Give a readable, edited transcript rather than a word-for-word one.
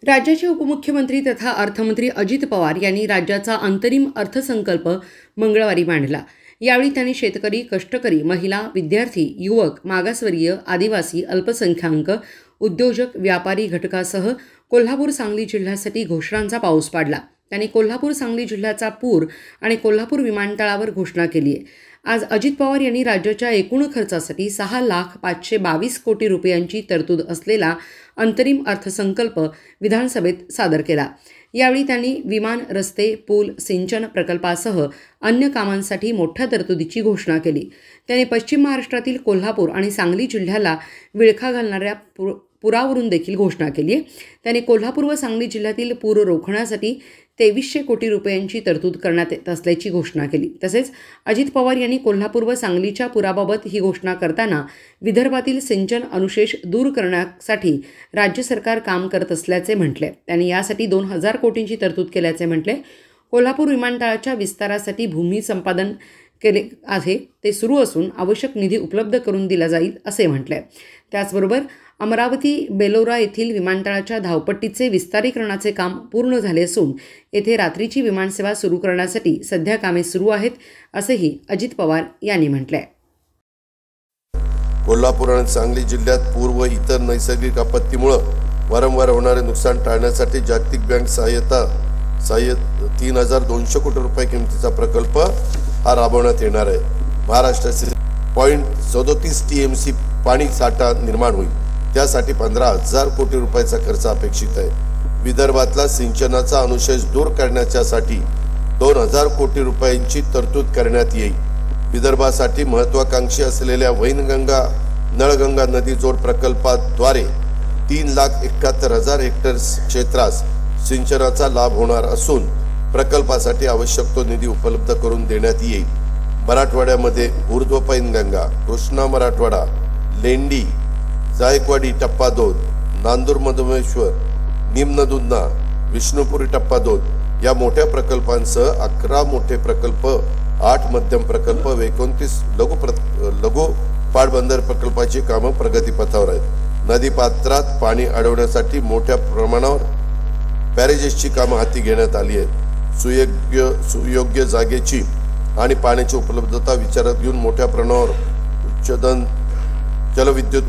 राज्याचे उपमुख्यमंत्री तथा अर्थमंत्री अजित पवार यांनी राज्याचा अंतरिम अर्थसंकल्प मंगळवारी मांडला। यावेळी त्यांनी शेतकरी, कष्टकरी, महिला, विद्यार्थी, युवक, मागासवर्गीय, आदिवासी, अल्पसंख्याक, उद्योजक, व्यापारी घटकासह कोल्हापूर सांगली जिल्ह्यासाठी घोषणांचा पाऊस पाडला। त्यांनी कोल्हापूर सांगली जिल्ह्याचा पूर आणि कोल्हापूर विमानतळावर घोषणा केली आहे। आज अजित पवार यांनी राज्याच्या एकूण खर्चासाठी 6,522 कोटी रुपयांची तरतूद असलेला अंतरिम अर्थसंकल्प विधानसभेत सादर केला। यावेळी त्यांनी विमान, रस्ते, पूल, सिंचन प्रकल्पासह अन्य कामांसाठी मोठ्या तरतुदीची घोषणा केली। त्यांनी पश्चिम महाराष्ट्रातील कोल्हापूर आणि सांगली जिल्ह्याला विळखा घालणाऱ्या पुरावरून देखील घोषणा केली आहे। त्यांनी कोल्हापूर व सांगली जिल्ह्यातील पूर रोखण्यासाठी 2300 कोटी रुपयांची तरतूद करण्यात येत असल्याची घोषणा केली। तसेच अजित पवार यांनी कोल्हापूर व सांगलीच्या पुराबाबत ही घोषणा करताना विदर्भातील सिंचन अनुशेष दूर करण्यासाठी राज्य सरकार काम करत असल्याचे म्हटले। त्यांनी यासाठी 2000 कोटींची तरतूद केल्याचे म्हटले। कोल्हापूर विमानतळाच्या विस्तारासाठी भूमी संपादन केले आहे ते सुरू असून आवश्यक निधी उपलब्ध करून दिला जाईल असे म्हटले। त्याचबरोबर अमरावती बेलोरा येथील विमानतळाच्या धावपट्टीचे विस्तारीकरणाचे काम पूर्ण झाले असून येथे रात्रीची विमानसेवा सुरू करण्यासाठी सध्या कामे सुरू आहेत असेही अजित पवार यांनी म्हटले। कोल्हापूर आणि सांगली जिल्ह्यात पूर व इतर नैसर्गिक आपत्तीमुळे वारंवार होणारे नुकसान टाळण्यासाठी जागतिक बँक सहाय्य 3200 कोटी रुपये किमतीचा प्रकल्प हा राबवण्यात येणार आहे। महाराष्ट्राचे 0.37 TMC पाणी साठा निर्माण होईल। त्यासाठी 15,000 कोटी रुपयाचा खर्च अपेक्षित आहे। विदर्भातला सिंचनाचा अनुशेष दूर करण्यासाठी 2000 कोटी रुपयांची तरतूद करण्यात येईल। विदर्भासाठी महत्त्वाकांक्षी असलेल्या वैनगंगा नळगंगा नदी जोड प्रकल्पाद्वारे 3,71,000 हेक्टर क्षेत्रास सिंचनाचा लाभ होणार असून प्रकल्पासाठी आवश्यक तो निधी उपलब्ध करून देण्यात येईल। मराठवाड्यामध्ये ऊर्ध्व पैनगंगा, कृष्णा मराठवाडा, लेंडी, जायकवाडी टप्पा 2, नांदूर मधुमेश्वर, निम्न दुधना, विष्णुपुरी टप्पा 2 या मोठ्या प्रकल्पांसह 11 मोठे प्रकल्प, 8 मध्यम प्रकल्प व 29 लघु पाटबंधारे प्रकल्पाची कामं प्रगतीपथावर आहेत। नदीपात्रात पाणी अडवण्यासाठी मोठ्या प्रमाणावर बॅरेजेसची कामं हाती घेण्यात आली आहेत। सुयोग्य जागेची आणि पाण्याची उपलब्धता विचारात घेऊन मोठ्या प्रमाणावर उच्चदन जलविद्युत